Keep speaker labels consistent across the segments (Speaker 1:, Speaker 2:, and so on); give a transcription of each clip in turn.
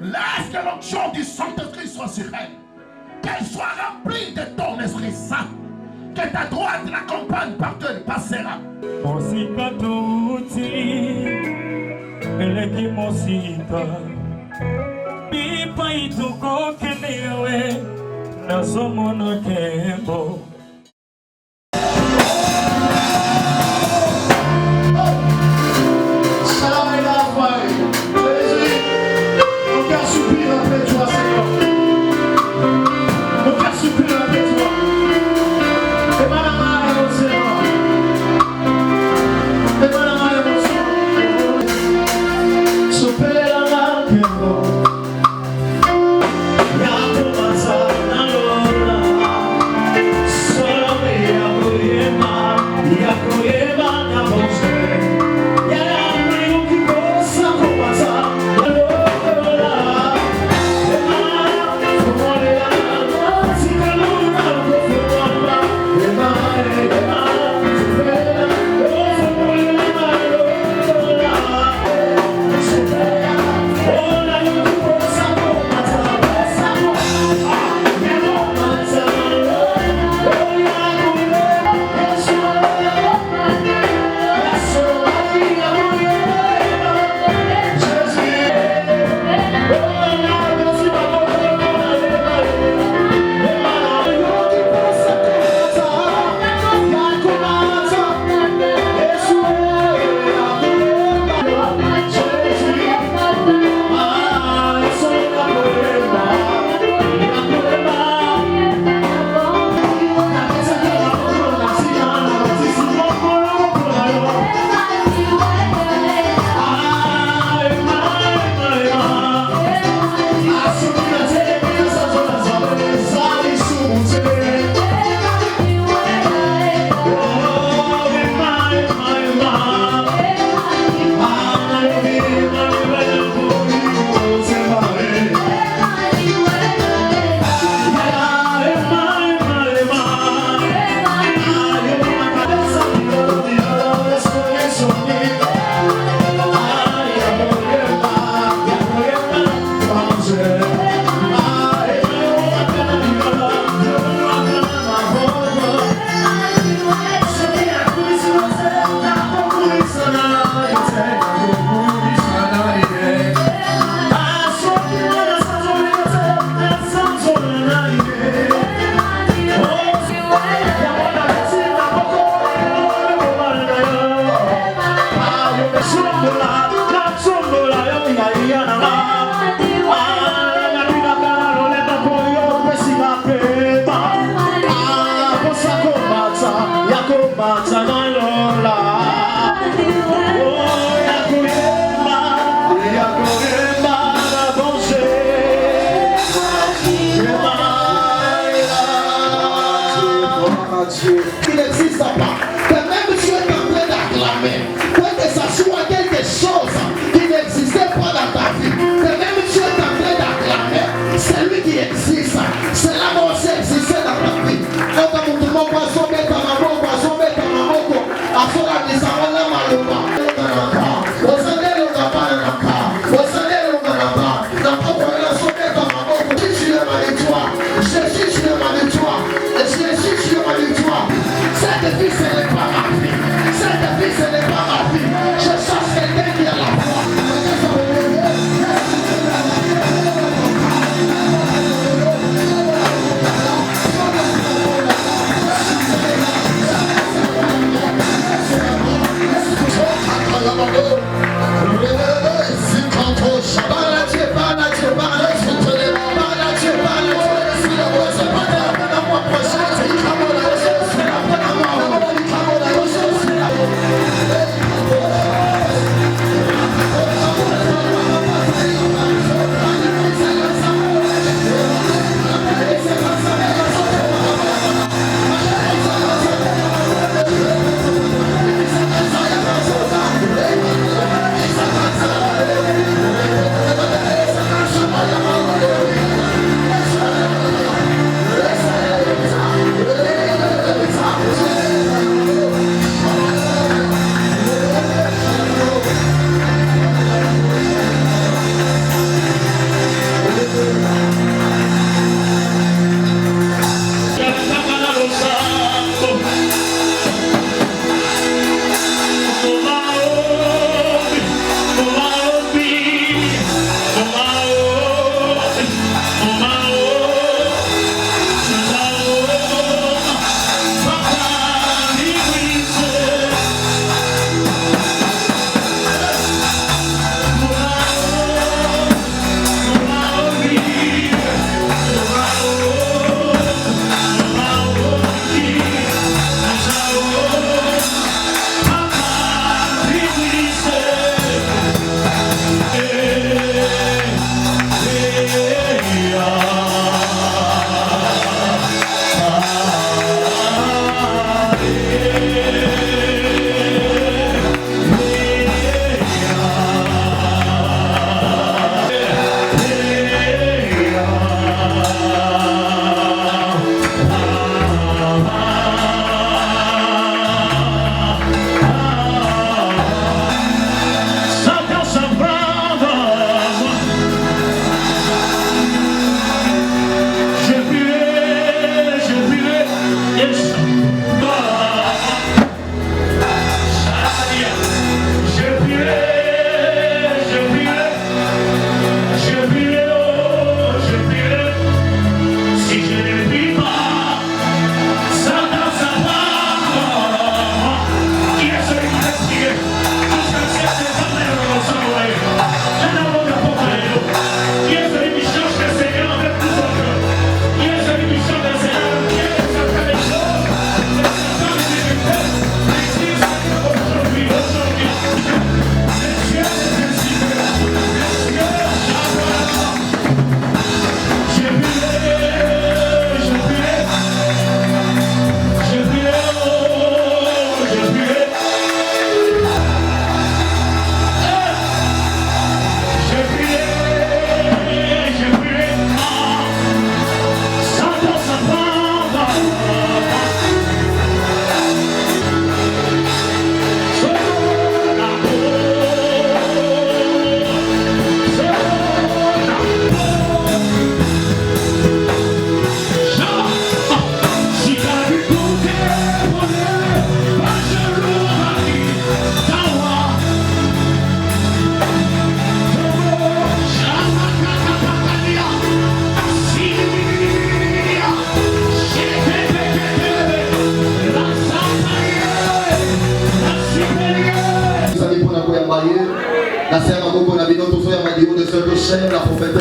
Speaker 1: Laisse que l'onction du Saint-Esprit soit sur elle. Qu'elle soit remplie de ton Esprit Saint. Que ta droite l'accompagne partout elle passera.
Speaker 2: Mosika tuti, eleki mosika. Pipa ituko kenewe, nasomono kembo.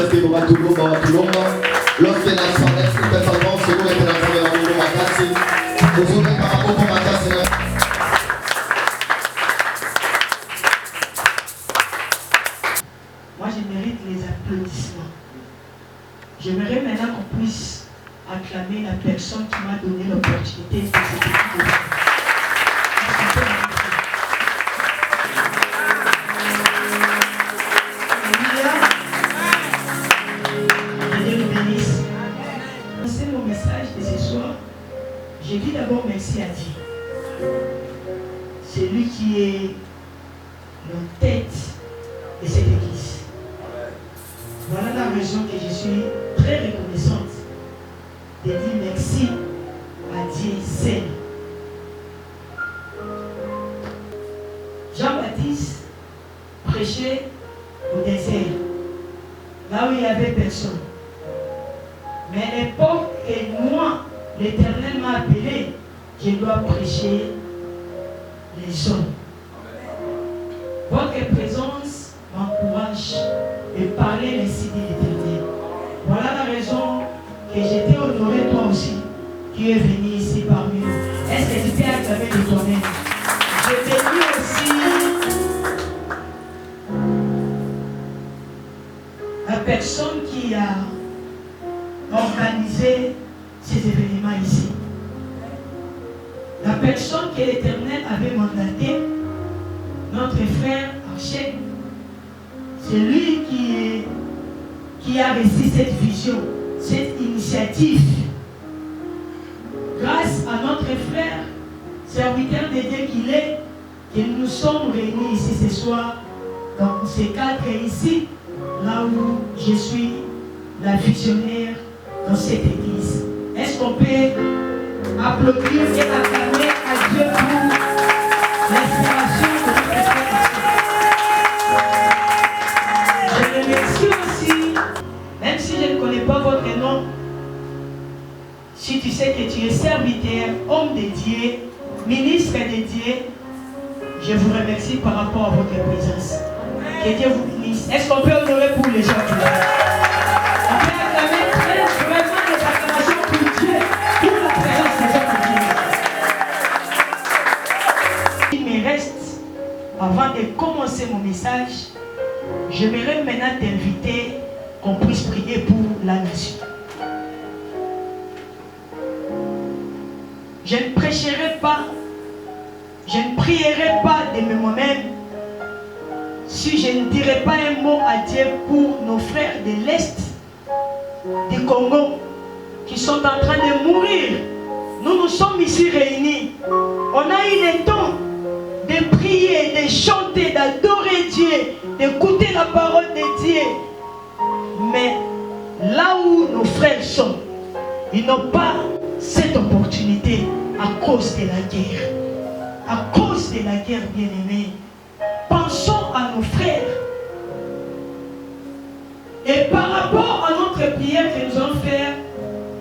Speaker 3: Saint-Esprit va tout l'ombre. Lorsque la s'enlève, c'est peut-être avant, c'est vous qui êtes dans la maison Makassi. Vous ouvrez par rapport au Makassi.
Speaker 4: Moi, je mérite les applaudissements. J'aimerais maintenant qu'on puisse acclamer la personne qui m'a donné l'opportunité de cette équipe. C'est mon message de ce soir. Je dis d'abord merci à Dieu. C'est lui qui est notre tête de cette église. Voilà la raison que je suis très reconnaissante de dire merci à Dieu seul. Jean-Baptiste prêchait au désert, là où il n'y avait personne. Mais à l'époque que moi, l'Éternel m'a appelé, je dois prêcher les hommes. Votre présence m'encourage de parler ainsi de l'Éternel. Voilà la raison que j'étais honoré toi aussi, qui es venu ici parmi nous. Est-ce que tu t'es acclamé de toi-même? Je bénis aussi la personne qui a organisé ces événements ici. La personne que l'Éternel avait mandaté, notre frère Archèque, c'est lui qui a reçu cette vision, cette initiative. Grâce à notre frère, serviteur de Dieu qu'il est, que nous sommes réunis ici ce soir, dans ces cadres ici, là où je suis la visionnaire dans cette église. Est-ce qu'on peut applaudir et acclamer à Dieu pour l'inspiration de notre frère? Je remercie aussi, même si je ne connais pas votre nom, si tu sais que tu es serviteur, homme de Dieu, ministre de Dieu, je vous remercie par rapport à votre présence. Que Dieu vous bénisse. Est-ce qu'on peut honorer pour les gens qui sont? On peut acclamer très vraiment des acclamations pour Dieu, pour la présence des gens de Dieu. Il me reste, avant de commencer mon message, j'aimerais maintenant t'inviter qu'on puisse prier pour la nation. Je ne prêcherai pas, je ne prierai pas de moi-même si je ne dirai pas un mot à Dieu pour nos frères de l'Est du Congo qui sont en train de mourir. Nous nous sommes ici réunis. On a eu le temps de prier, de chanter, d'adorer Dieu, d'écouter la parole de Dieu. Mais là où nos frères sont, ils n'ont pas cette opportunité à cause de la guerre. À cause de la guerre, bien-aimés. Pensons à nos frères. Et par rapport à notre prière que nous allons faire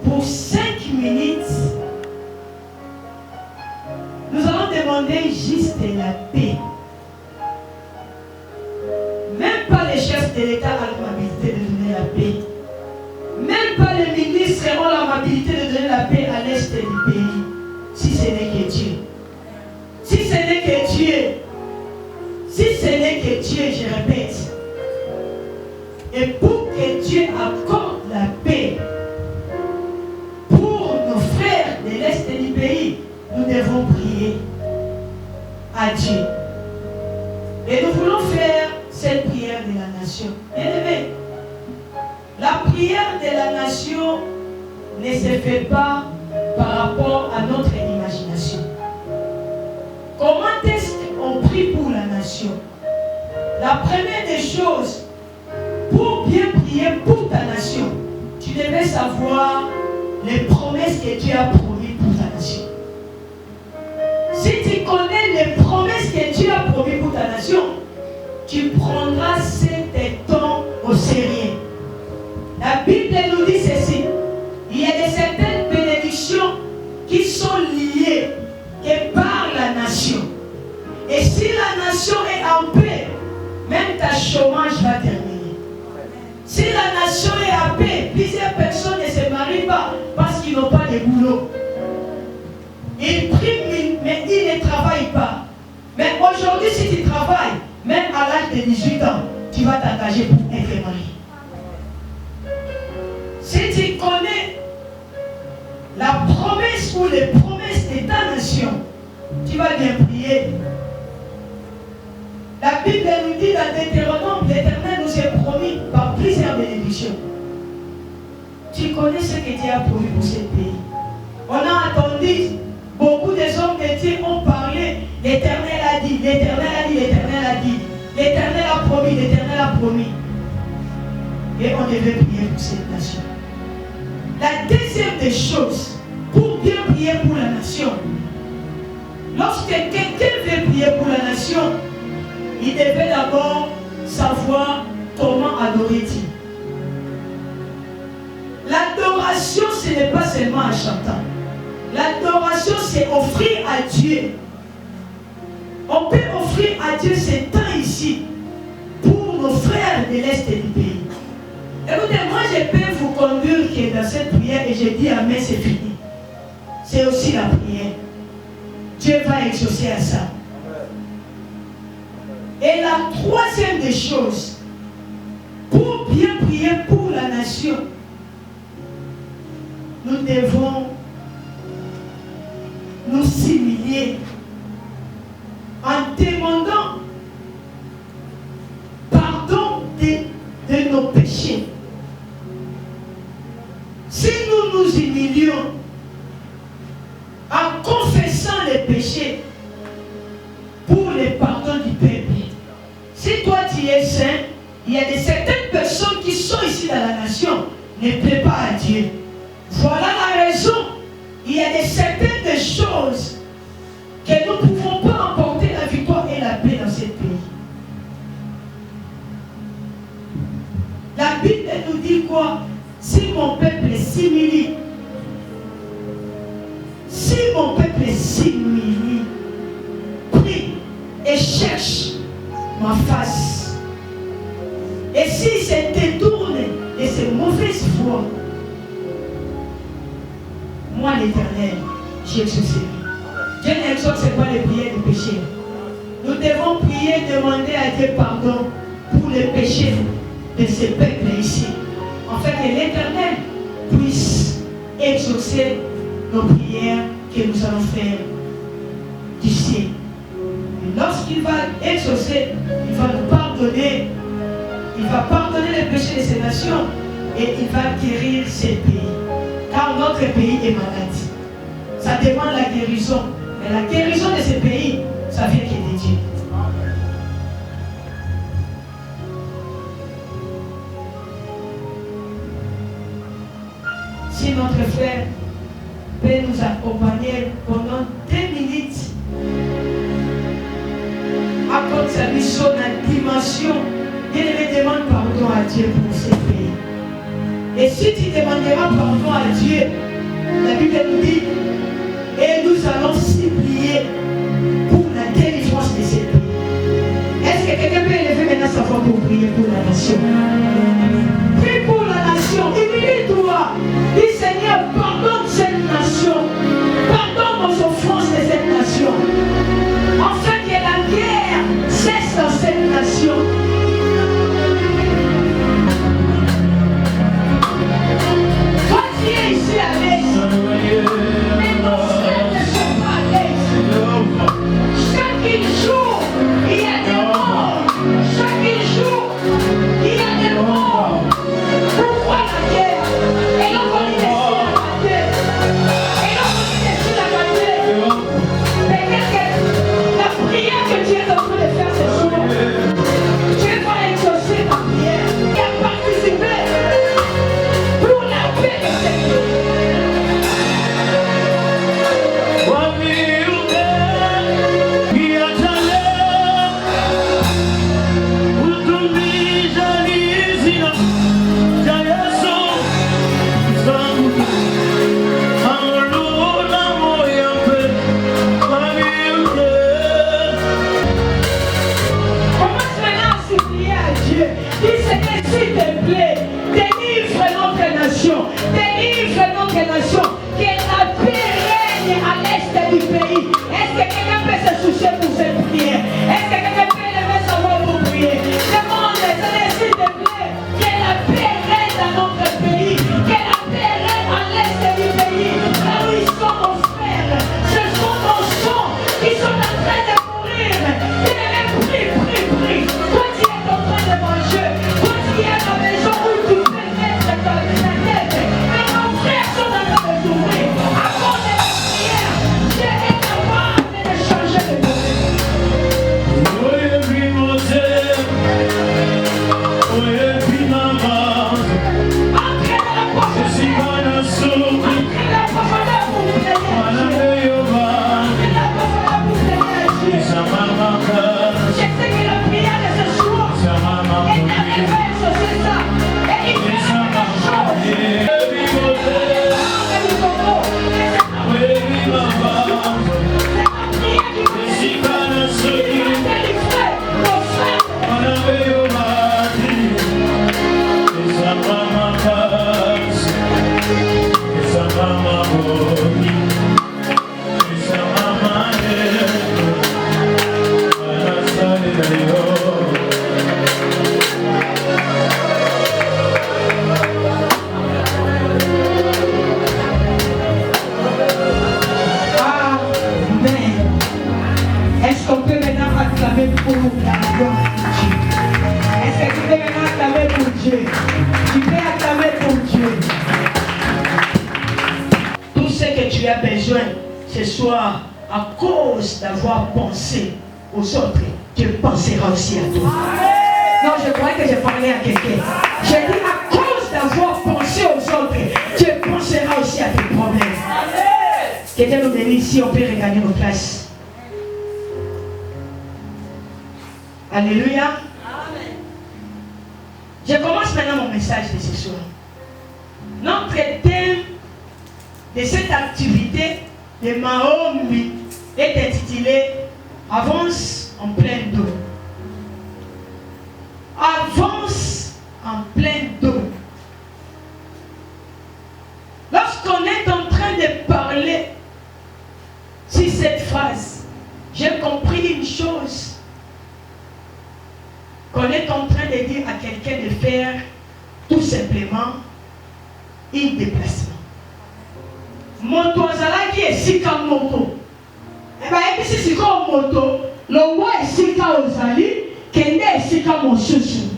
Speaker 4: pour 5 minutes, nous allons demander juste la paix. Même pas les chefs de l'État ont l'amabilité de donner la paix. Même pas les ministres ont l'amabilité de donner la paix à l'est du pays. Si ce n'est que Dieu. Si ce n'est que Dieu. Si ce n'est que Dieu, je répète. Et pour que Dieu accorde la paix pour nos frères de l'est du pays, nous devons prier à Dieu. Et nous voulons faire cette prière de la nation. Bien-aimés, la prière de la nation ne se fait pas par rapport à notre imagination. Comment est-ce qu'on prie pour la nation? La première des choses, pour bien prier pour ta nation, tu devais savoir les promesses que Dieu a promises pour ta nation. Si tu connais les promesses que Dieu a promises pour ta nation, tu prendras cet temps au sérieux. La Bible nous dit ceci. Il y a de certaines bénédictions qui sont liées que par la nation. Et si la nation est en paix, même ta chômage va terminer. Si la nation nation est à paix. Plusieurs personnes ne se marient pas parce qu'ils n'ont pas de boulot. Ils priment, mais ils ne travaillent pas. Mais aujourd'hui, si tu travailles, même à l'âge de 18 ans, tu vas t'engager pour être marié. Si tu connais la promesse ou les promesses de ta nation, tu vas bien prier. La Bible nous dit dans Deutéronome, l'Éternel nous a promis par plusieurs bénédictions. Tu connais ce que Dieu a promis pour ce pays. On a entendu, beaucoup des hommes de Dieu ont parlé, l'Éternel a dit, l'Éternel a dit, l'Éternel a dit, l'Éternel a promis, l'Éternel a promis. Et on devait prier pour cette nation. La deuxième des choses, pour bien prier pour la nation, lorsque quelqu'un veut prier pour la nation, il devait d'abord savoir comment adorer Dieu. L'adoration, ce n'est pas seulement en chantant. L'adoration, c'est offrir à Dieu. On peut offrir à Dieu ce temps ici pour nos frères de l'Est du pays. Écoutez, moi je peux vous conduire que dans cette prière et je dis amen, c'est fini. C'est aussi la prière. Dieu va exaucer à ça. Et la troisième des choses, pour bien prier pour la nation, nous devons nous humilier en demandant pardon de nos péchés. Si nous nous humilions en confessant les péchés pour le pardon du peuple, si toi tu es saint, il y a certaines personnes qui sont ici dans la nation, ne plaît pas à Dieu. Voilà la raison. Il y a certaines des choses que nous ne pouvons pas emporter la victoire et la paix dans ce pays. La Bible nous dit quoi? Si mon peuple s'humilie, si mon peuple s'humilie, prie et cherche ma face, et s'il se détourne de ces mauvaises voies, moi l'Éternel, j'exaucerai. Dieu n'exauce pas les prières du péché. Nous devons prier, demander à Dieu pardon pour les péchés de ces peuples ici. En fait, que l'Éternel puisse exaucer nos prières que nous allons faire du ciel. Et lorsqu'il va exaucer, il va nous pardonner. Il va pardonner les péchés de ces nations et il va guérir ces pays. Car notre pays est malade. Ça demande la guérison. Mais la guérison de ces pays, ça vient que de Dieu. Si notre frère peut nous accompagner pendant 2 minutes à cause de sa mission, la dimension, il demande pardon à Dieu pour ces pays. Et si tu demanderas pardon à Dieu, la Bible nous dit, et nous allons supplier pour la délivrance de ces pays. Est-ce que quelqu'un peut élever maintenant sa voix pour prier pour la nation? Prie pour la nation, humilie-toi. Dis Seigneur, pardonne cette nation. Pardonne nos offenses de cette nation. Afin que la guerre cesse dans cette nation. Toi qui es ici à l'aise, mais nos frères ne sont pas à l'aise. Chaque jour, il y a des morts. Chaque jour, il y a des morts. besoin ce soir, à cause d'avoir pensé aux autres, tu penseras aussi à toi. Non, je crois que j'ai parlé à quelqu'un. J'ai dit à cause d'avoir pensé aux autres, tu penseras aussi à tes problèmes. Que Dieu nous bénisse si on peut regagner nos places. Alléluia. Amen. Je commence maintenant mon message de ce soir. Notre thème de cette activité de Maombi est intitulé Avance en pleine d'eau. Avance en pleine d'eau. Lorsqu'on est en train de parler sur cette phrase, j'ai compris une chose. Qu'on est en train de dire à quelqu'un de faire tout simplement un déplacement. Moto azalaki esika moko. Eba ebisi siko moto, lo wa esika ozali, kende esika mosusu.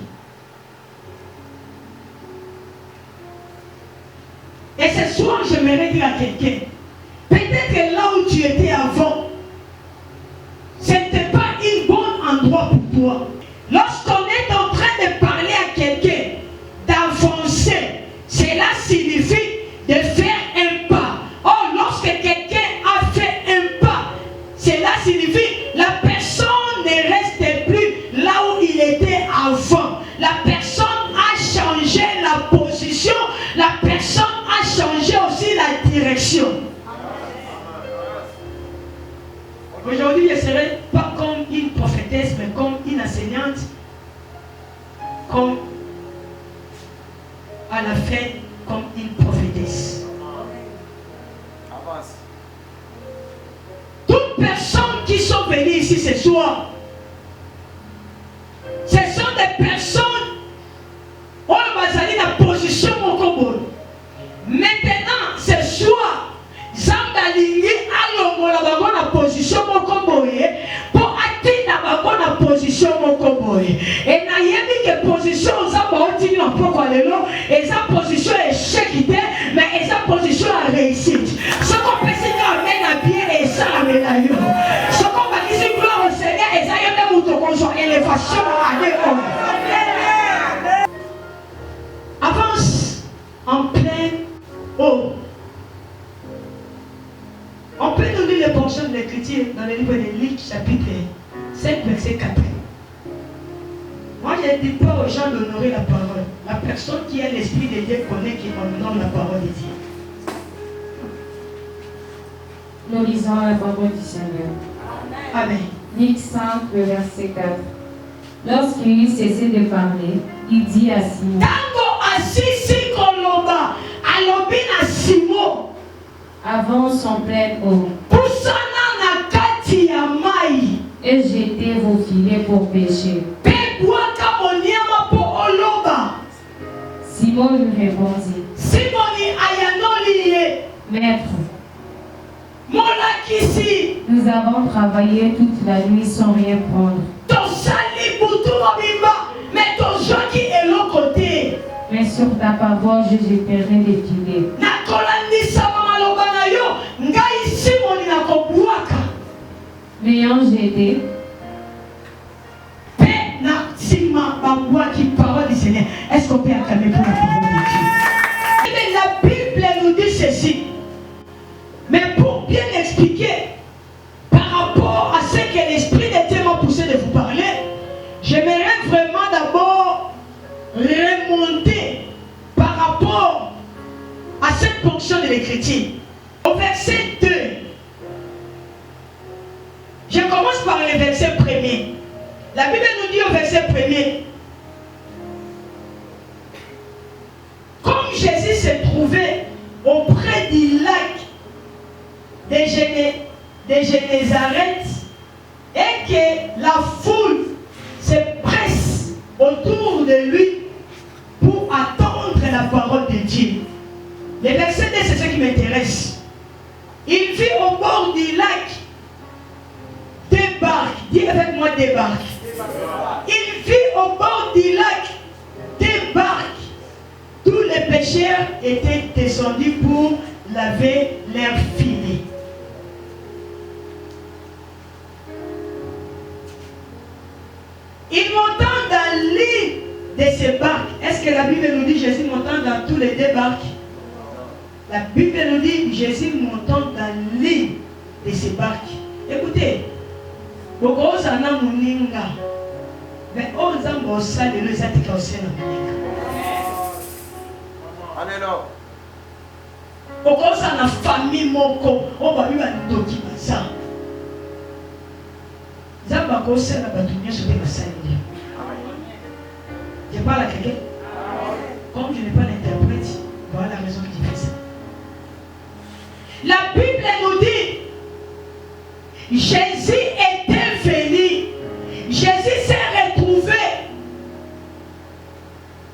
Speaker 4: Et ce soir, j'aimerais dire à quelqu'un, peut-être que là où tu étais avant, ce n'était pas un bon endroit pour toi. Lorsqu'on est en train de parler à quelqu'un d'avancer, cela signifie de faire un pas. Or, lorsque quelqu'un a fait un pas, cela signifie la personne ne reste plus là où il était avant. La personne a changé la position, la personne a changé aussi la direction. Aujourd'hui, je ne serai pas comme une prophétesse, mais comme une enseignante, comme à la fin, comme une prophétesse. Toutes personnes qui sont venues ici ce soir, ce sont des personnes où on va aller dans la position au Congo. Maintenant, ce soir, Zambalingi a la position au Congo pour atteindre la position au Congo. Et n'a pas de position Zambalingi n'a pas et sa position est échec, mais sa position a réussite. Ce qu'on peut se faire à bien et ça la médaille. Ce qu'on va dire gloire au Seigneur et ça y a des moutons qu'on soit élévation à l'école. Avance en pleine eau. On peut nous lire les portions de l'Écriture dans le livre de Luc, chapitre 5, verset 4. Moi, je ne dis pas aux gens d'honorer la parole. La personne qui a l'Esprit de Dieu connaît qui honore la parole de Dieu.
Speaker 5: Nous lisons la parole du Seigneur.
Speaker 4: Amen.
Speaker 5: Luc 5, le verset 4. Lorsqu'il eut cessé de parler, il dit à Simon.
Speaker 4: Tango asisi koloba, alobi na Simon.
Speaker 5: Avance en pleine eau.
Speaker 4: Pusana na kati ya mai.
Speaker 5: Et jetez vos filets pour pêcher.
Speaker 4: Pebwaka moniama po oloba.
Speaker 5: Simon lui répondit.
Speaker 4: Simoni ayanoli ye.
Speaker 5: Maître,
Speaker 4: Molakisi.
Speaker 5: nous avons travaillé toute la nuit sans rien prendre.
Speaker 4: Tosali butu mobimba, mais ton joie qui est l'autre côté.
Speaker 5: Mais sur ta parole, je jetterai les filets. L'ayant jeté,
Speaker 4: est-ce qu'on peut acclamer pour la parole de Dieu? La Bible nous dit ceci. Mais pour bien expliquer par rapport à ce que l'Esprit de Dieu m'a poussé de vous parler, j'aimerais vraiment d'abord remonter par rapport à cette portion de l'Écriture. Au verset 2. Je commence par le verset 1er. La Bible nous dit au verset 1er. Comme Jésus se trouvait auprès du lac de Génézareth et que la foule se presse autour de lui pour attendre la parole de Dieu. Le verset 2, c'est ce qui m'intéresse. Il vit au bord du lac des barques. Dis avec moi des barques. Il vit au bord du lac des barques. Tous les pêcheurs étaient descendus pour laver leurs filets. de ces barques. Est-ce que la Bible nous dit Jésus montant dans tous les deux barques? La Bible nous dit Jésus montant dans l'une de ces barques. Écoutez, beaucoup en a moninga, mais on a mon sang de nous attirer au sein de moninga.
Speaker 1: Alléluia.
Speaker 4: Beaucoup en a famille moko, on va lui en doki ça. Zamba kosa na batunia sur des massacres. Je parle à quelqu'un. Comme je n'ai pas l'interprète, voilà la raison qui fait ça. La Bible nous dit, Jésus était venu. Jésus s'est retrouvé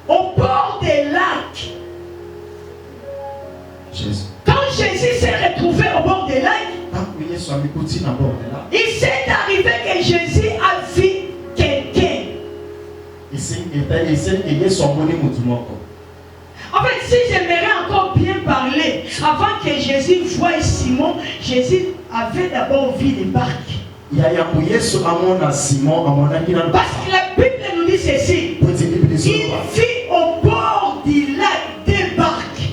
Speaker 4: au bord des lacs.
Speaker 3: Jésus.
Speaker 4: Quand Jésus s'est retrouvé au bord des lacs, il s'est arrivé que Jésus a vu quelqu'un. En fait, si j'aimerais encore bien parler, avant que Jésus voie Simon, Jésus avait d'abord vu les barques. Parce que la Bible nous dit ceci. Il vit au bord du lac des barques.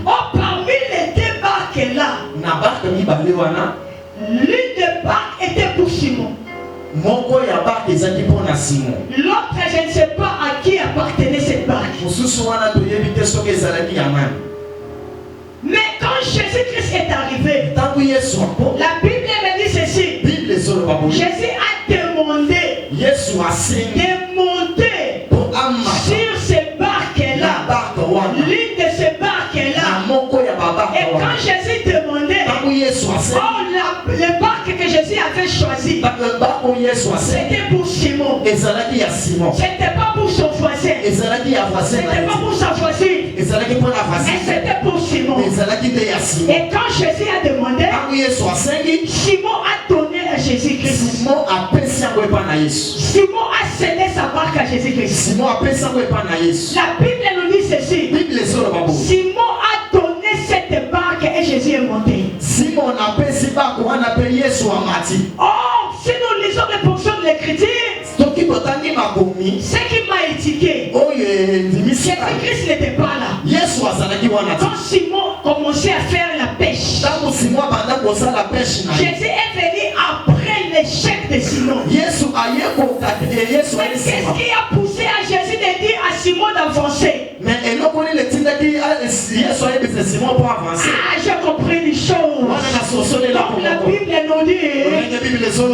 Speaker 4: Oh, parmi les deux barques là, l'une des barques était pour Simon. L'autre, je ne sais pas à qui appartenait cette barque. Mais quand Jésus-Christ est arrivé, la Bible me dit ceci. Jésus a demandé de monter sur ces barques-là. L'une de ces barques-là. Et quand Jésus demandait, les barques que Jésus avait choisies, c'était pour Simon. C'était pas pour son voisin. C'était pas pour sa voisine. Mais c'était pour Simon. Et quand Jésus a demandé, Simon a donné à Jésus-Christ. Simon a cédé sa barque à Jésus-Christ. La Bible nous dit ceci. Simon a donné cette barque et Jésus est monté. Oh, si nous lisons les portions de l'Écriture, ce qui m'a étiqué, Jésus-Christ n'était pas là. Quand Simon commençait à faire la pêche, Jésus est venu après l'échec de Simon. Qu'est-ce qui a poussé à Jésus de dire à Simon d'avancer? Ah, j'ai compris les choses. Donc la Bible nous dit,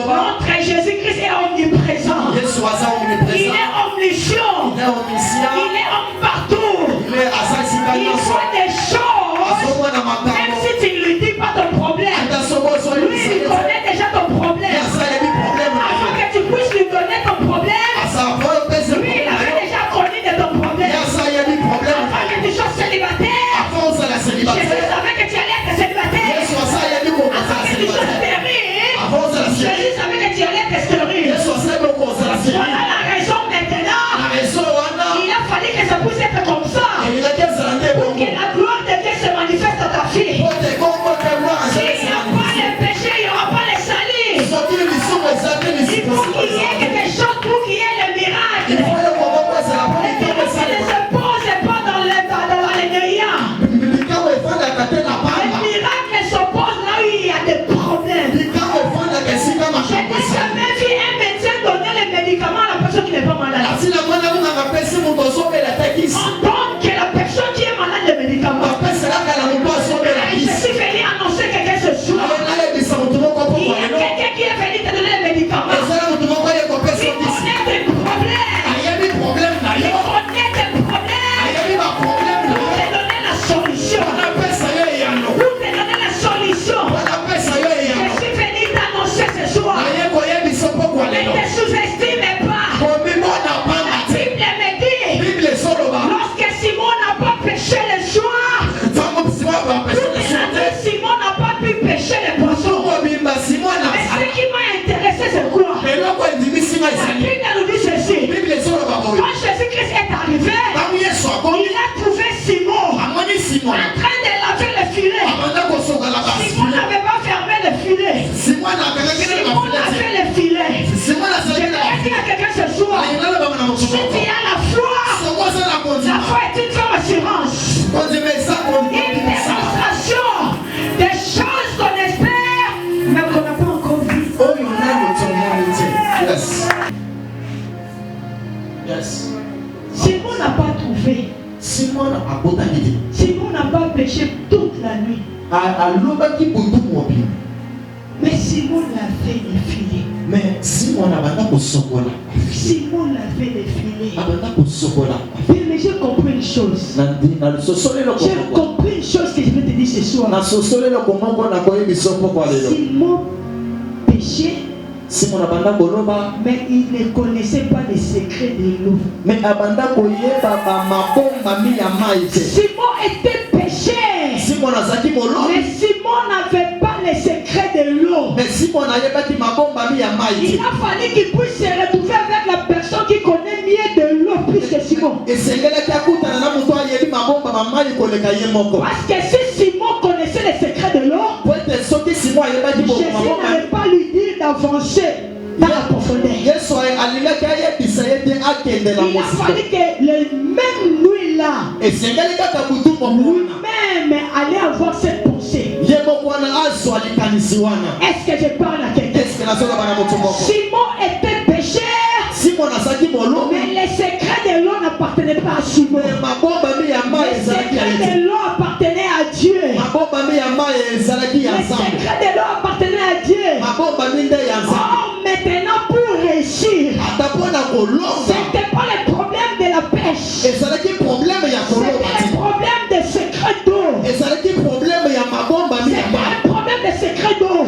Speaker 4: notre Jésus-Christ est omniprésent. Il est omniscient. Il est homme partout. Il voit des choses. Même si tu ne lui dis pas ton problème, lui il connaît déjà ton problème. Avant que tu puisses lui donner ton problème, lui il avait déjà connu de ton problème. Avant que tu sois célibataire, Jésus savait que tu allais être célibataire. Avant que tu sois stérile, Jésus savait que tu allais être stérile. Voilà la raison maintenant. Il a fallu que ça puisse être comme ça. Pour que la gloire de Dieu se manifeste dans ta vie. S'il n'y a pas les péchés, il n'y aura pas les salis. Il faut qu'il y ait quelque chose pour qu'il y ait le miracle. Et que ne se pose pas dans les néants. Le miracle s'oppose là où il y a des problèmes. Je n'ai jamais vu un médecin donner les médicaments à la personne qui n'est pas malade. En tant que la personne qui est malade des médicaments. Je suis venu annoncer quelqu'un ce soir. Il y a quelqu'un qui est venu te donner les médicaments. Il connaît tes problèmes. Il connaît tes problèmes. Pour te donner la solution. Pour te donner la solution. Je suis venu t'annoncer ce soir. Ne te sous-estime pas. La Bible me dit, lorsque Simon n'a pas péché le soir, Simon n'a pas pu pêcher les poissons. Mais ce qui m'a intéressé, c'est quoi? La Bible nous dit ceci. Quand Jésus-Christ est arrivé, il a trouvé Simon en train de laver le filet. Simon n'avait pas fermé le filet. Simon lavait le filet. Je vais dire à quelqu'un ce soir, foi est une femme assurance.
Speaker 3: Une
Speaker 4: démonstration des choses qu'on espère, mais qu'on n'a pas encore vues.
Speaker 3: Yes. Yes.
Speaker 4: Simon n'a pas trouvé.
Speaker 3: Simon n'a pas botanisé.
Speaker 4: Simon n'a pas péché toute la nuit. Mais Simon l'a fait défiler.
Speaker 3: Mais Simon n'a pas de chocolat.
Speaker 4: Simon l'a fait défiler. Mais j'ai compris une chose. J'ai compris une chose que je vais te dire ce soir. Simon péchait. Mais il ne connaissait pas les secrets de l'eau. Simon était péché. Mais Simon n'avait pas les secrets de l'eau. Il a fallu qu'il puisse se retrouver avec la personne qui connaît mieux de l'eau plus que Simon. Parce que si Simon connaissait les secrets de l'eau, Jésus n'allait pas lui dire d'avancer dans la profondeur. Il a fallu que les mêmes nuits là, lui-même allait avoir cette pensée. Est-ce que je parle à quelqu'un? Simon était pécheur, mais les secrets de l'eau n'appartenaient pas à Simon. Les secrets de l'eau appartenaient à Dieu. Les secrets de l'eau appartenaient à Dieu. Oh, maintenant pour réussir, c'était pas le problème de la pêche. C'était le problème des secrets d'eau. C'était le problème des secrets d'eau.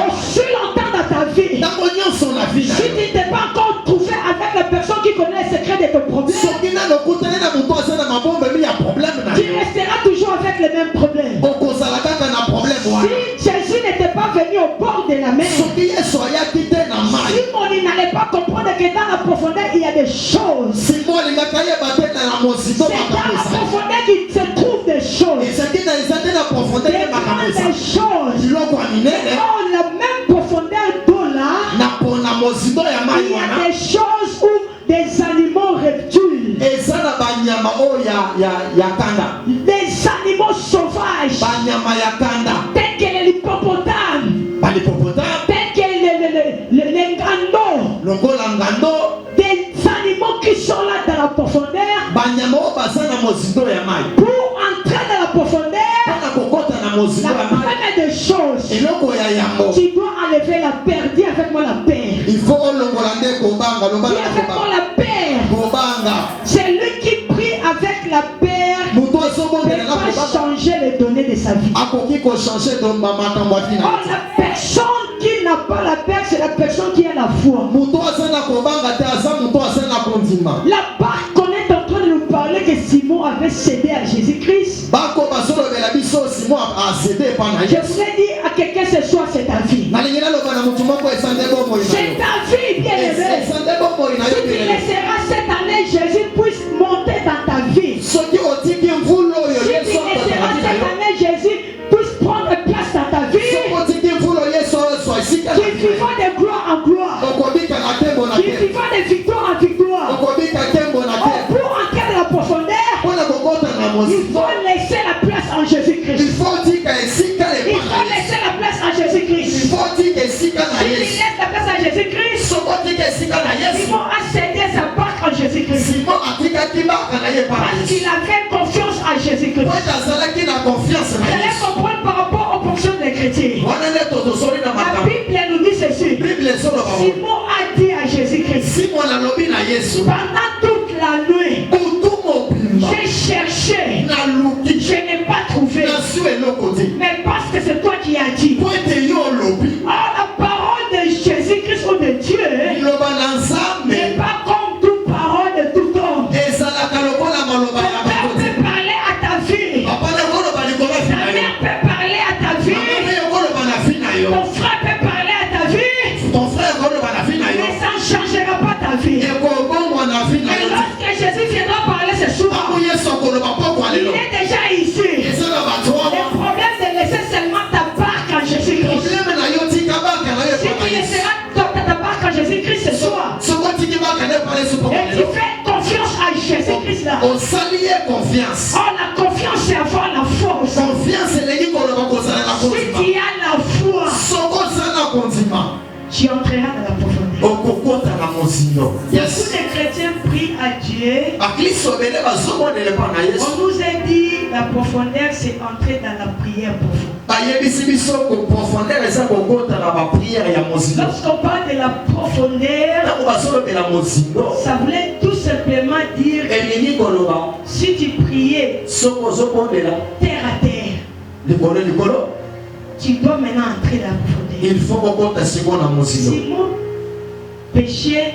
Speaker 4: Aussi longtemps dans ta vie, si tu n'es pas encore trouvé avec la personne qui connaît les secrets de tes problèmes, tu resteras toujours avec les mêmes problèmes. Si Jésus n'était pas venu au bord de la mer, Simon n'allait pas comprendre que dans la profondeur il y a des choses. C'est dans la profondeur qu'il se trouve des choses. Des grandes choses. Dans la même profondeur d'eau là, il y a des choses où des animaux reptiles, des animaux sauvages, tels que l'hippopotame, tels que les ngando, des animaux qui sont là dans la profondeur. Pour entrer dans la profondeur, la première des choses, tu dois enlever la paire. Dis avec moi la paire.
Speaker 3: Il faut
Speaker 4: Dis avec moi la paire. C'est lui qui prie avec la paire. Ne peut pas changer les données de sa vie. Oh, la personne qui n'a pas la paire, c'est la personne qui a la foi. La barque qu'on est en train de nous parler que Simon avait cédé à Jésus-Christ. Je voudrais dire à quelqu'un ce soir, c'est ta vie. C'est ta vie, bien-aimé. Si tu laisseras cette année Jésus puisse monter dans ta vie. Si tu laisseras cette année Jésus puisse prendre place dans ta vie, tu vivras de gloire en gloire. Tu vivras de victoire en victoire. Oh, pour entrer dans la profondeur, il faut laisser la place en Jésus-Christ. Il faut laisser la place en Jésus-Christ. Si tu laisses la place à Jésus-Christ, ils vont accéder sa barque en Jésus-Christ. Parce qu'il avait confiance en Jésus-Christ. Vous allez comprendre par rapport aux fonctions des chrétiens. La Bible nous dit ceci. Simon a dit à Jésus-Christ, pendant toute la nuit, j'ai cherché, je n'ai pas trouvé. Mais parce que c'est toi qui as dit. Oh, la parole de Jésus-Christ ou de Dieu n'est pas comme toute parole de tout homme. Ton père peut parler à ta vie. Ta mère peut parler à ta vie. Ton frère peut parler à ta vie. Mais ça ne changera pas ta vie. Et lorsque Jésus viendra parler ce soir, il est déjà ici. Le problème de confiance là.
Speaker 3: On s'allie confiance.
Speaker 4: Oh, la confiance c'est avoir la foi aussi.
Speaker 3: Confiance c'est l'équipe qu'on va causer la
Speaker 4: Si tu as la foi, tu entreras dans la profondeur.
Speaker 3: Beaucoup
Speaker 4: de chrétiens prient à Dieu. On nous a dit la profondeur c'est entrer dans la prière profonde. Lorsqu'on parle de la profondeur, ça voulait tout simplement dire si tu priais terre à terre, tu dois maintenant entrer dans la profondeur.
Speaker 3: Il faut qu'on
Speaker 4: Simon péchait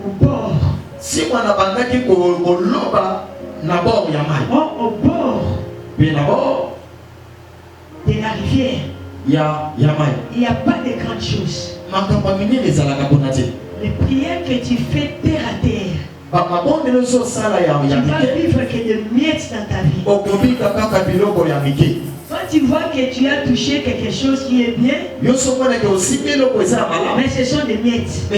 Speaker 4: au bord.
Speaker 3: Si on a bandaki ko loba na bord ya mai.
Speaker 4: Au bord.
Speaker 3: Bien na bord
Speaker 4: de la rivière.
Speaker 3: Ya mai.
Speaker 4: Il n'y a pas de grandes choses.
Speaker 3: Makambo minene ezalaka bonate.
Speaker 4: Les prières que tu fais terre à terre.
Speaker 3: Tu
Speaker 4: vas vivre que des miettes dans ta vie. Quand tu vois que tu as touché quelque chose qui est bien, mais ce sont des miettes. Ta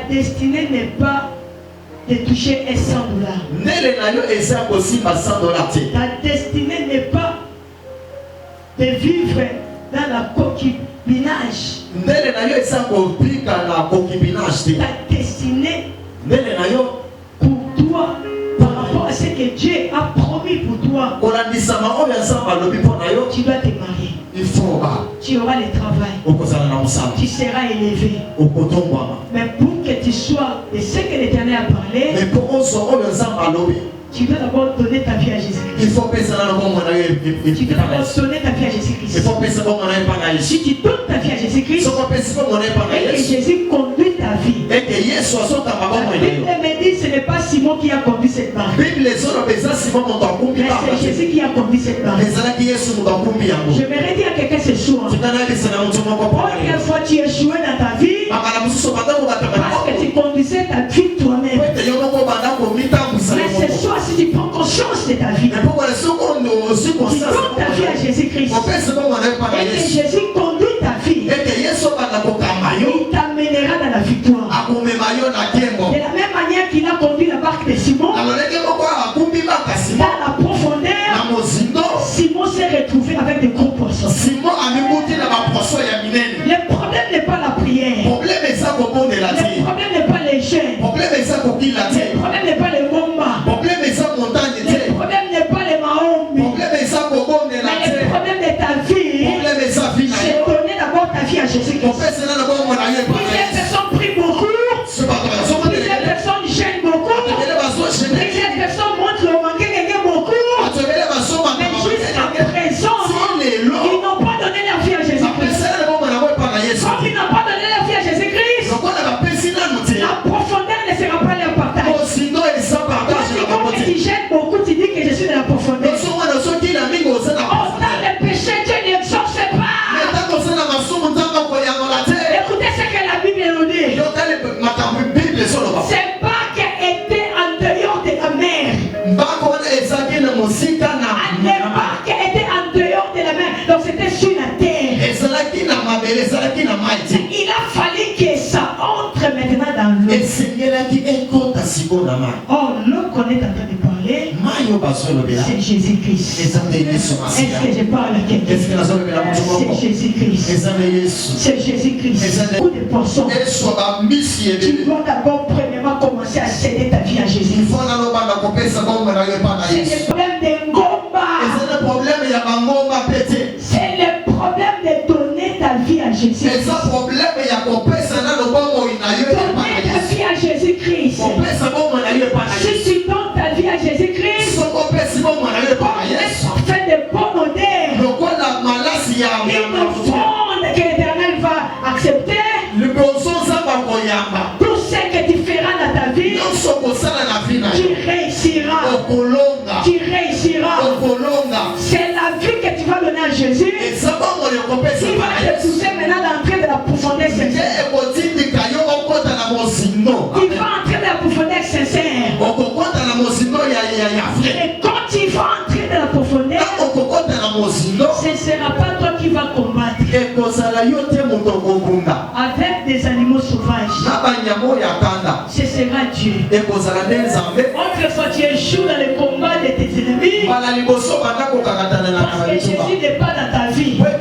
Speaker 4: destinée n'est pas de toucher $100. Ta destinée n'est pas de vivre dans la concubinage. Ta destinée pour toi, par rapport à ce que Dieu a promis pour toi, tu dois te marier. Tu auras le travail. Tu seras élevé. Mais pour que tu sois de ce que l'Éternel a parlé, tu dois d'abord donner ta vie à Jésus-Christ. Tu dois d'abord donner ta vie à Jésus-Christ. Si tu donnes ta vie à Jésus-Christ, et que Jésus conduit ta vie. La Bible me dit que ce n'est pas Simon qui a conduit cette barque. Mais c'est Jésus qui a conduit cette barque. J'aimerais dire à quelqu'un ce soir, première fois tu échouais dans ta vie parce que tu conduisais ta vie toi-même. Mais ce soir, si tu prends conscience de ta vie, tu donnes ta vie à Jésus-Christ, et que Jésus conduit ta vie, il t'amènera dans la victoire. De la même manière qu'il a conduit la barque de Simon, dans la profondeur, Simon s'est retrouvé avec des gros poissons. Le problème n'est pas la prière. Le problème n'est pas les jeûnes. Le problème n'est pas les bombas. Le problème n'est pas les mahomes. Mais le problème de ta vie, c'est donner d'abord ta vie à Jésus-Christ. Plusieurs personnes prient beaucoup. Plusieurs personnes gênent beaucoup. Plusieurs personnes montrent le manqué beaucoup. Mais jusqu'à présent, ils n'ont pas donné leur vie à Jésus-Christ. Comme ils n'ont pas donné leur vie à Jésus-Christ, la profondeur ne sera pas leur partage. Quand tu gênes beaucoup, tu dis que je suis dans la profondeur. Autant de péché, Dieu n'exauce pas. Écoutez ce que la Bible nous dit. Ces barques étaient en dehors de la mer. Les barques étaient en dehors de la mer. Donc c'était sur la terre. Il a fallu que ça entre maintenant dans l'eau. Oh, l'eau qu'on est en train de parler, c'est Jésus-Christ. Est-ce que je parle à quelqu'un? C'est Jésus-Christ. C'est Jésus-Christ. Beaucoup de personnes. Tu dois d'abord premièrement commencer à céder ta vie à Jésus. C'est le problème des ngomba. C'est le problème de donner ta vie à Jésus. Donner ta vie à Jésus-Christ. Si tu donnes ta vie à Jésus-Christ, fais de bonnes odeurs. Une offrande que l'Éternel va accepter. Tout ce que tu feras dans ta vie, tu réussiras. Tu réussiras. C'est la vie que tu vas donner à Jésus. Il va te pousser maintenant d'entrer dans la profondeur sincère. Il va entrer dans la profondeur sincère. Et quand il va entrer dans la profondeur, ce ne sera pas toi qui vas combattre avec des animaux sauvages. Ce sera Dieu. Autrefois, tu échoues dans le combat de tes ennemis. Parce que Jésus n'est pas dans ta vie. Parce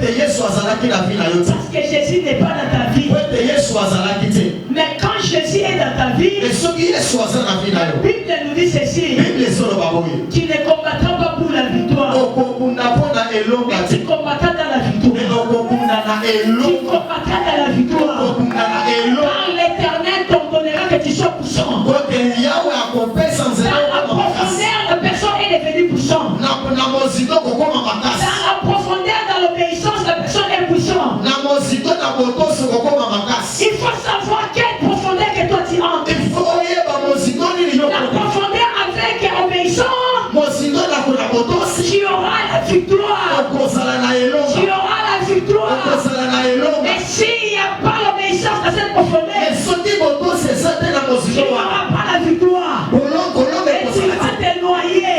Speaker 4: que Jésus n'est pas dans ta vie. Mais quand Jésus est dans ta vie, la Bible nous dit ceci. Tu ne combattras pas pour la victoire. Mais tu combattras dans la victoire. Tu combattras dans la victoire. Car l'Éternel t'ordonnera que tu sois puissant. Dans la profondeur, la personne est devenue puissante. Dans la profondeur, dans l'obéissance, la personne est puissante. Il faut savoir quelle profondeur que toi tu entres. La profondeur avec obéissance, tu auras la victoire. Tu auras la victoire. Mais s'il n'y a pas l'obéissance à cette profondeur, tu n'auras pas la victoire. Et tu vas te noyer.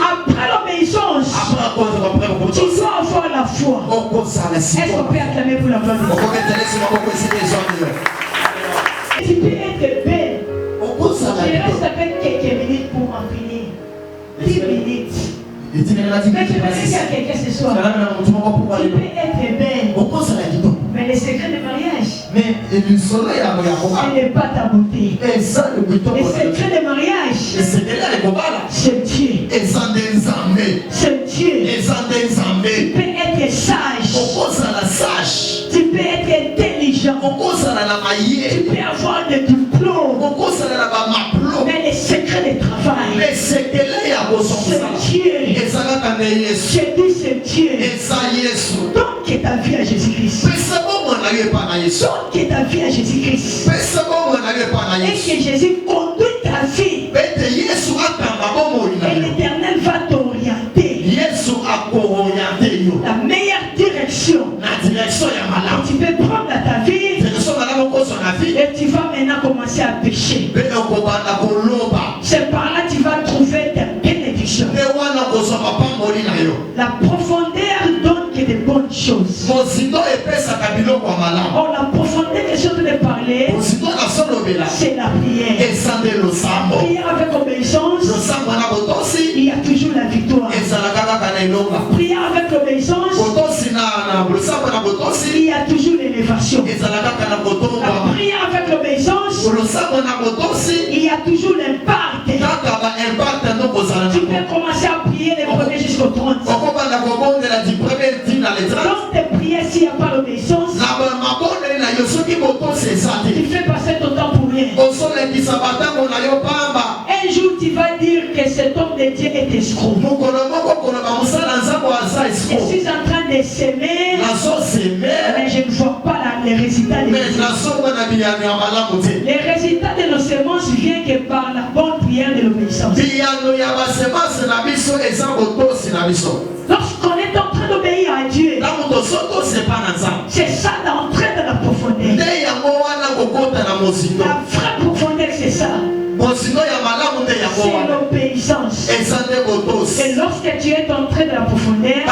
Speaker 4: Après l'obéissance, tu dois avoir la foi. Est-ce qu'on peut acclamer pour la gloire de Dieu? Tu peux être belle. Je reste avec quelques minutes pour en finir. 10 minutes. Mais tu veux dire à quelqu'un ce soir, tu peux être belle. Mais le secret du mariage, ce n'est pas ta beauté. Le secret du mariage, c'est Dieu. C'est Dieu. Tu peux être sage. Tu peux être intelligent. Tu peux avoir des diplômes. Mais le secret du travail, c'est Dieu. Je dis c'est Dieu. Donc que ta vie à Jésus-Christ. Donc que ta vie à Jésus-Christ. Et que Jésus conduit ta vie. Et l'Éternel va t'orienter. La meilleure direction. Et tu peux prendre ta vie. Et tu vas maintenant commencer à pécher. C'est par là que tu vas trouver ta bénédiction. La profondeur donne que de bonnes choses. Or, la profondeur que je suis en train de parler, c'est la prière. Prière avec obéissance, il y a toujours la victoire. Prière avec l'obéissance, il y a toujours l'élévation. La prière avec l'obéissance, il y a toujours l'impact. Tu peux commencer à prier les premiers jusqu'au 30. Dans tes prières, s'il n'y a pas l'obéissance, tu fais passer ton temps pour rien. Un jour, tu vas dire que cet homme de Dieu est escroc. Je suis en train de s'aimer, mais je ne vois pas les résultats de mes semences. Les résultats de nos semences viennent que par la bonne prière de l'obéissance. Lorsqu'on est en train d'obéir à Dieu, c'est ça d'entrer dans la profondeur. La vraie profondeur, c'est ça. C'est l'obéissance. Et lorsque tu es entré dans la profondeur,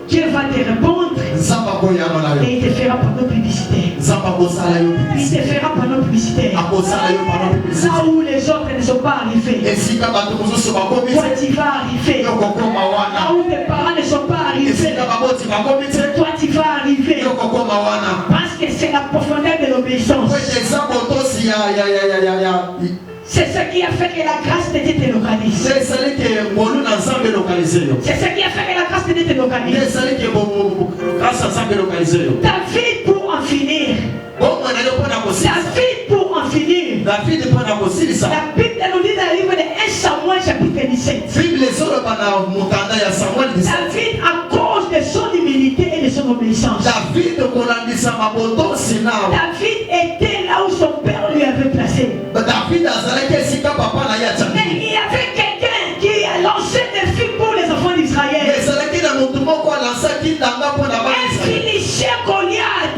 Speaker 4: Dieu va te répondre et il te fera pendant publicité. Il te fera pendant publicité. Là où les autres ne sont pas arrivés, toi tu vas arriver. Là où tes parents ne sont pas arrivés, toi tu vas arriver. Parce que c'est la profondeur de l'obéissance. C'est ce qui a fait que la grâce de Dieu te localise. C'est ce qui a fait que la grâce de Dieu te localise. David pour en finir. David pour en finir. La Bible nous dit dans le livre de 1 Samuel chapitre 17. David, à cause de son humilité et de son obéissance, David était là où son père lui avait placé. Mais il y avait quelqu'un qui a lancé des films pour les enfants d'Israël. Un Philistin Goliath.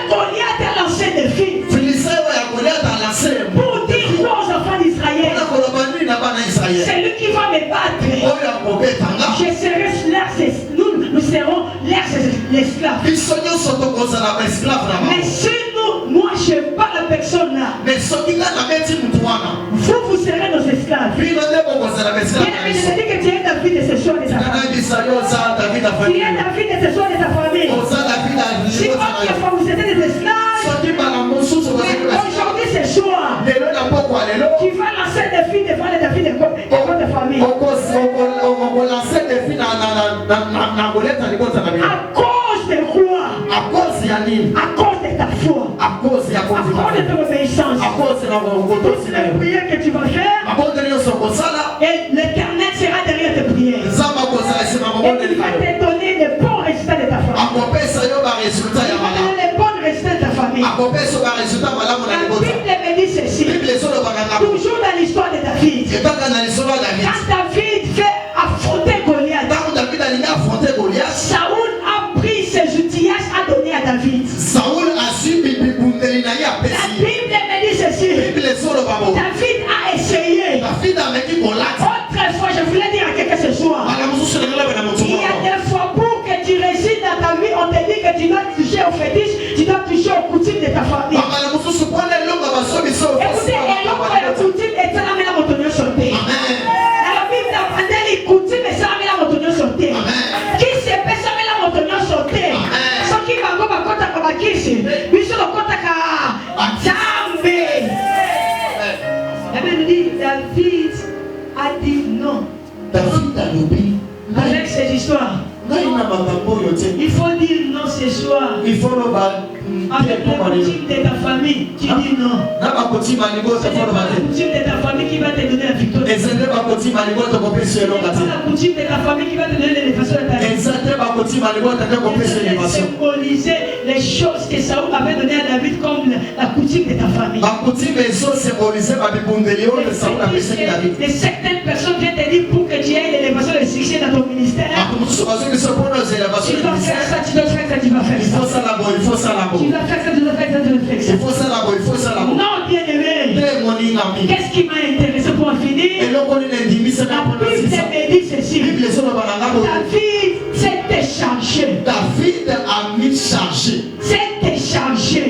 Speaker 4: Goliath a lancé des films pour dire quoi aux enfants d'Israël? C'est lui qui va me battre. Je serai nous serons l'esclave. Mais si moi je n'aime pas la personne là, vous serez nos esclaves. Bien aimé, je te dis que tu es David et ce soir de ta famille. Tu es David et ce soir de ta famille. Si autrefois vous étiez des esclaves, aujourd'hui ce soir, tu vas lancer des filles devant les David et votre famille. À cause de quoi? À cause de ta foi. À cause de ton obéissance. Toutes les prières que tu vas faire, et l'Éternel sera derrière tes prières. Et il va te donner les bons résultats de ta famille. Les bons résultats de ta famille. La Bible me dit ceci. Toujours dans l'histoire de David. Quand David fait affronter Goliath, Saoul a pris ses outillages à donner à David. La Bible me dit ceci. David a essayé. Autrefois, je voulais dire à quelqu'un ce soir. Il y a des fois pour que tu réussisses dans ta vie, on te dit que tu dois toucher au fétiche, tu dois toucher aux coutumes de ta famille. Écoutez, et l'homme et le coutume est la même montagne sur terre. Dans la Bible, on dit les coutumes et ça la même montagne sur terre. Qui se peut ça la montagne sur terre? Ce qui va go bakota kabakisi, biso lokota ka jambe. La Bible dit David a dit non. Avec ces histoires. Il faut dire non ce soir. Avec les coutumes de ta famille, tu dis non. C'est la coutume de ta famille qui va te donner la victoire. C'est la coutume de ta famille qui va te donner l'élévation de ta vie. C'est symboliser les choses que Saoul avait données à David comme la coutume de ta famille. Et certaines personnes viennent te dire pour que tu aies l'élévation de succès dans ton ministère. Tu dois faire ça, tu dois faire ça, tu vas faire ça. Tu dois faire ça, tu dois faire ça, tu dois faire ça. Non, bien aimé. Qu'est-ce qui m'a intéressé pour en finir? La Bible me dit ceci. David s'était chargé.
Speaker 3: David a mis chargé.
Speaker 4: S'était chargé.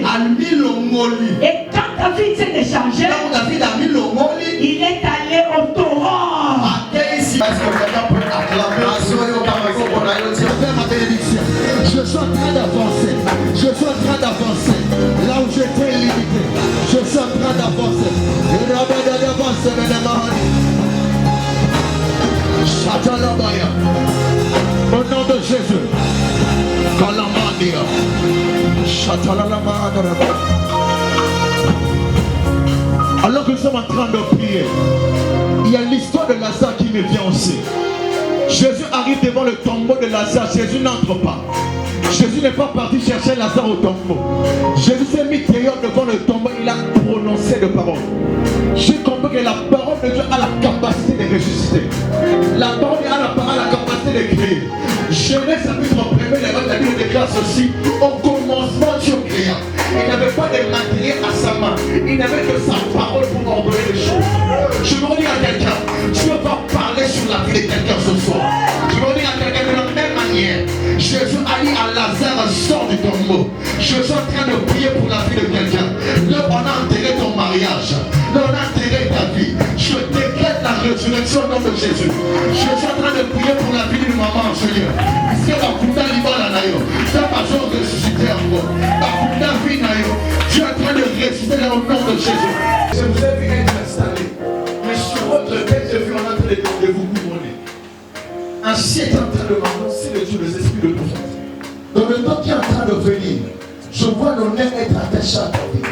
Speaker 4: Et quand David s'est déchargé, il est allé au torrent.
Speaker 1: Je suis en train d'avancer. Je suis en train d'avancer. Là où j'étais limité, je suis en train d'avancer. Au nom de Jésus. Alors que nous sommes en train de prier, il y a l'histoire de Lazare qui me vient aussi. Jésus arrive devant le tombeau de Lazare. Jésus n'entre pas. Jésus n'est pas parti chercher Lazare au tombeau. Jésus s'est mis dehors devant le tombeau. Il a prononcé des paroles. J'ai compris que la parole de Dieu a la capacité de ressusciter. La parole de Dieu a la capacité de créer. Genèse chapitre 1, la Bible déclare ceci. Au commencement, Dieu créa. Il n'avait pas de matériel à sa main. Il n'avait que sa parole pour ordonner les choses. Je veux dire à quelqu'un, Dieu va parler sur la vie de quelqu'un ce soir. Je veux dire à quelqu'un de la même manière. Jésus a dit à Lazare, sors du tombeau. Je suis en train de prier pour la vie de quelqu'un. Là, on a enterré ton mariage. Là, on a enterré ta vie. Je décrète la résurrection au nom de Jésus. Je suis en train de prier pour la vie d'une maman, Seigneur. Parce que la Kunda Libana Nayo, ta façon de ressusciter encore. La Kunda Vinayo, tu es en train de ressusciter là au nom de Jésus. Je vous ai vu être installé. Mais sur votre tête, je suis en train de vous couronner. Un siècle en train de m'annoncer le Dieu des esprits de prophétie. Dans le temps qui est en train de venir, je vois l'honneur être attaché à ta vie.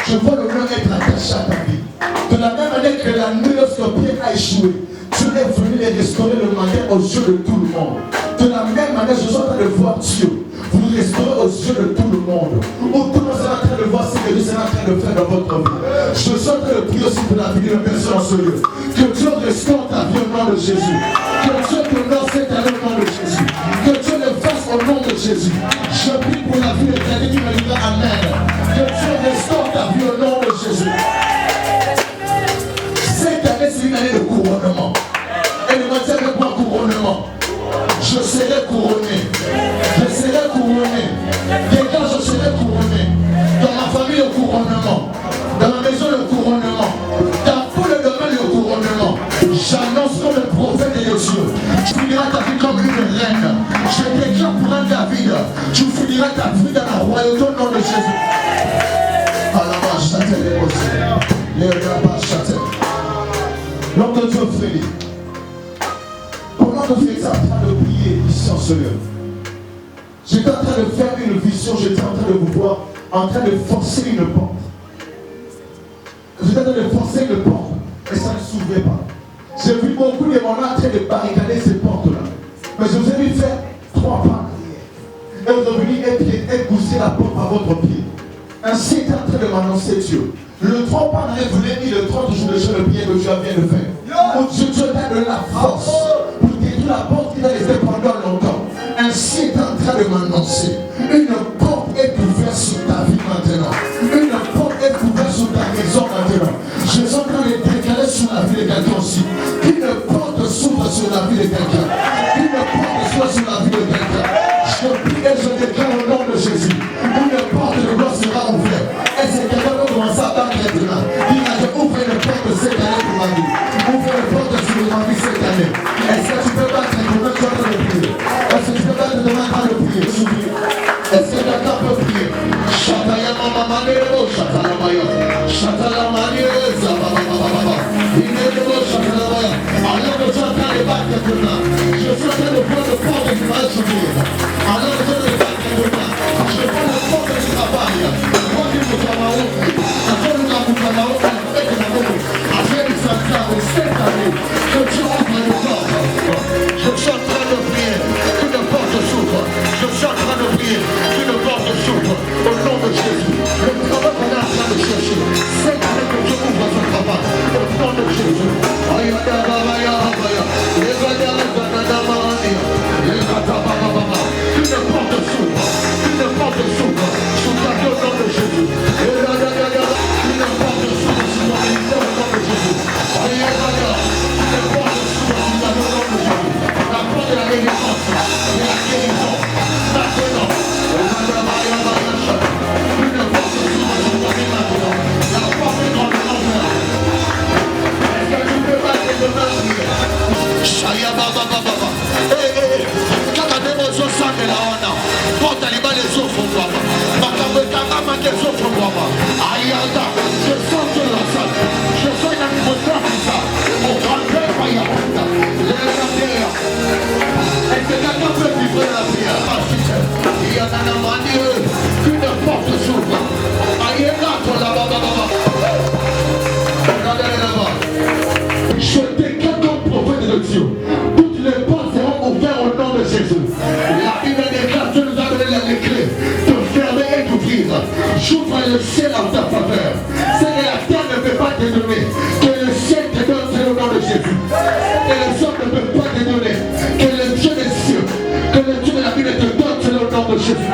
Speaker 1: Je vois l'honneur être attaché à ta vie. De la même manière que la nuit, lorsque Pierre a échoué, tu es venu les restaurer le matin aux yeux de tout le monde. De la même manière, je suis en train de voir Dieu vous restaurez aux yeux de tout le monde. Où tout le monde sera en train de voir ce que Dieu sera en train de faire dans votre vie. Je suis en train de prier aussi pour la vie d'une personne en ce lieu. Que Dieu restaure ta vie au nom de Jésus. Que Dieu t'honore cette année au nom de Jésus. Que Dieu le fasse au nom de Jésus. Je prie pour la vie de ta vie qui me dira Amen. Que Dieu restaure ta vie au nom de Jésus. Cette année, c'est une année de couronnement. Et le matin, avec moi, couronnement. Je serai couronné. Je serai couronné. famille, le couronnement. Dans ma maison, le couronnement. Dans tout le domaine, le couronnement. J'annonce comme le prophète de Dieu. Tu finiras ta vie comme une reine. Je déclare pour un David. Tu finiras ta vie dans la royauté au nom de Jésus. L'homme de Dieu Félix, pendant que j'étais en train de prier ici en ce lieu, j'étais en train de faire une vision, j'étais en train de vous voir en train de forcer une porte. J'étais en train de forcer une porte, et ça ne s'ouvrait pas. J'ai vu beaucoup de gens en train de barricader ces portes-là. Mais je vous ai vu faire 3 pas. Et vous avez venu épouser la porte à votre pied. Ainsi est en train de m'annoncer Dieu. Le 3 pas n'avait voulu ni le 30 jours de jeûne de prière que Dieu vient de faire. Où Dieu t'a donné la force pour détruire la porte qui a été pendant longtemps. Ainsi est en train de m'annoncer. Une porte est ouverte sur ta vie maintenant. Une porte est ouverte sur ta maison maintenant. Je suis en train de décaler sur la vie de quelqu'un aussi. Une porte s'ouvre sur la vie de quelqu'un. Une porte s'ouvre sur la vie de quelqu'un. Je prie et je déclare au nom de Jésus. Une porte de gloire sera ouverte. Et c'est quelqu'un qui commence à battre maintenant. Il a dit ouvre une porte cette année pour ma vie. Ouvre une porte sur ma vie cette année. Est-ce que tu peux battre demain tu vas le prier? Est-ce que tu peux battre demain tu vas le prier? Est-ce que quelqu'un peut prier? Chataya mama manero chatalamaya. Chatalamaya zababababa. Inero chatalamaya. Alors que tu es en train de battre demain, je suis en train de prendre le porte qui va s'ouvrir. Alors que tu es en train de battre demain, je prends le porte du travail. Je suis en train de prier qu'une porte s'ouvre. Je suis en train de prier qu'une porte s'ouvre au nom de Jésus. Le travail qu'on est en train de chercher, c'est que Dieu ouvre son travail au nom de Jésus. Une porte s'ouvre, une porte s'ouvre sur ta vie au nom de Jésus. Une porte s'ouvre sur ton ministère au nom de Jésus. Une porte s'ouvre sur ta vie au nom de Jésus. La porte de la délivrance, de la guérison, maintenant. Une porte s'ouvre sur ta vie maintenant. La porte est grandement ouverte. Est-ce que tu peux battre les deux mains? Shaya baba baba. Kaka demo zo sande la wana. Porte les balles les offres pour moi. Makambe kama des offres pour moi. Ayada, je sors de la salle. Je fais une atmosphère comme ça. Au grand père Payabanda. Est-ce que quelqu'un peut vivre la prière? Il y a un amanieux. Une porte s'ouvre. Ayada, toi là-bas, là-bas. Regardez là-bas. Je déclare comme prophète de Dieu. Toutes les portes seront ouvertes au nom de Jésus. La Bible déclare, Dieu nous a donné les clés de fermer et d'ouvrir. J'ouvre le ciel en ta faveur. C'est que la terre ne peut pas te donner. Que le ciel te donne, c'est le nom de Jésus. Et les hommes ne peuvent pas te donner. Que le Dieu des cieux, que le Dieu de la Bible te donne, c'est le nom de Jésus.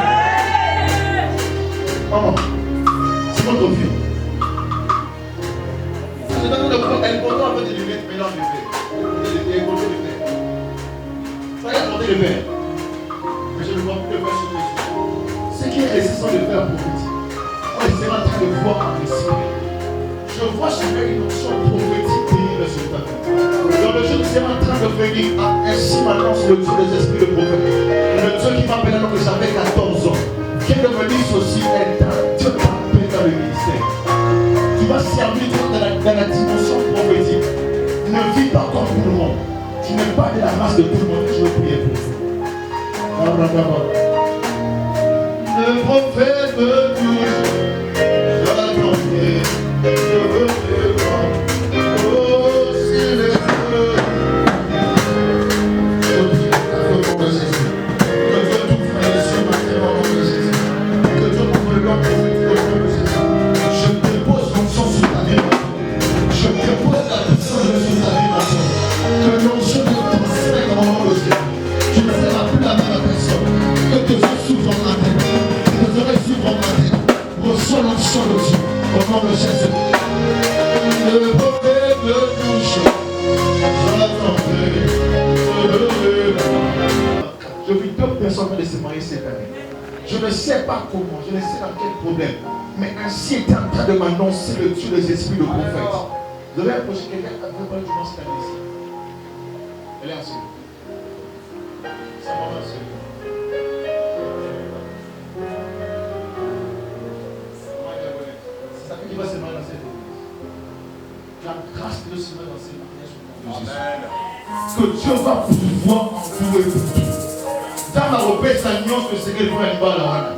Speaker 1: Maman, c'est votre fille. C'est dans le corps, elle porte un peu de lunettes, mais non, elle porte de lunettes. Ça y est, porter le verre. Mais je ne vois plus le verre sur les yeux. Ce qui est nécessaire de faire prophétique, on est en train de voir en esprit. Je vois chez moi une onction prophétique terrible sur ta vie. Dans le jour, c'est en train de venir ainsi maintenant sur le Dieu des esprits de prophète. Le Dieu qui m'appelle alors que j'avais 14 ans. Qui ne me dise aussi, Dieu t'a appelé dans le ministère. Tu vas servir dans la dimension prophétique. Ne vis pas comme tout le monde. Tu n'es pas de la race de tout le monde. Je veux prier pour vous. Le prophète me dit, j'attends, je veux te voir. Oh, si le feu. Je prie au nom de Jésus. Que Dieu t'ouvre les yeux maintenant au nom de Jésus. Que Dieu t'ouvre le nom au nom de Jésus. Je dépose l'onction sur ta vie maintenant. Je dépose la puissance de Dieu sur ta vie maintenant. Que l'onction de transfert dans le nom de Jésus. Tu ne seras plus la même personne. Que tes yeux s'ouvrent en matin. Que tes oreilles s'ouvrent en matin. Reçois l'onction de Dieu au nom de Jésus. Le prophète me touche. J'attendrai. Je vis 2 personnes de se marier cette année. Je ne sais pas comment, je ne sais dans quel problème. Mais ainsi est en train de m'annoncer le Dieu des esprits de prophète. Vous avez approché quelqu'un qui a préparé du monstre ici. Elle est enceinte. Sa maman est enceinte. C'est ça qui va se marier dans cette église. La grâce de se marier dans cette église. Que Dieu va pouvoir entourer pour tout. Dans ma repère, ça nuance le secret pour aller voir la rana.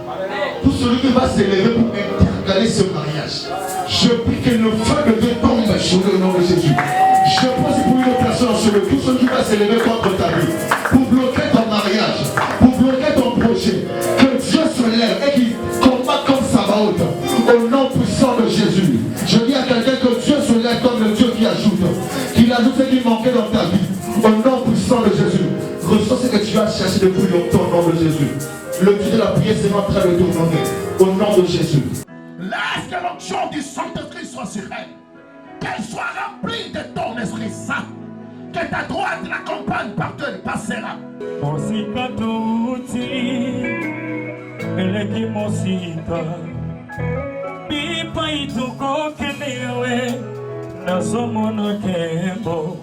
Speaker 1: Tout celui qui va s'élever pour intercaler ce mariage, je prie que le feu de Dieu tombe sur le nom de Jésus. Je pose pour une personne sur le tout celui qui va s'élever contre ta vie, pour bloquer ton mariage, pour bloquer ton projet. Que Dieu se lève et qu'il combat comme Sabaoth au nom puissant de Jésus. Je dis à quelqu'un que Dieu se lève comme le Dieu qui ajoute, qu'il ajoute ce qui manquait dans ta vie. Au nom puissant de Jésus, reçois ce que tu as cherché depuis longtemps au nom de Jésus. Le Dieu de la prière c'est en train de te donner au nom de Jésus.
Speaker 6: Laisse que l'onction du Saint-Esprit soit sur elle. Qu'elle soit remplie de ton Esprit Saint. Que ta droite l'accompagne partout elle passera.
Speaker 2: Mosika tuti eleki mosika bipa ituko kenewe nasomono kembo.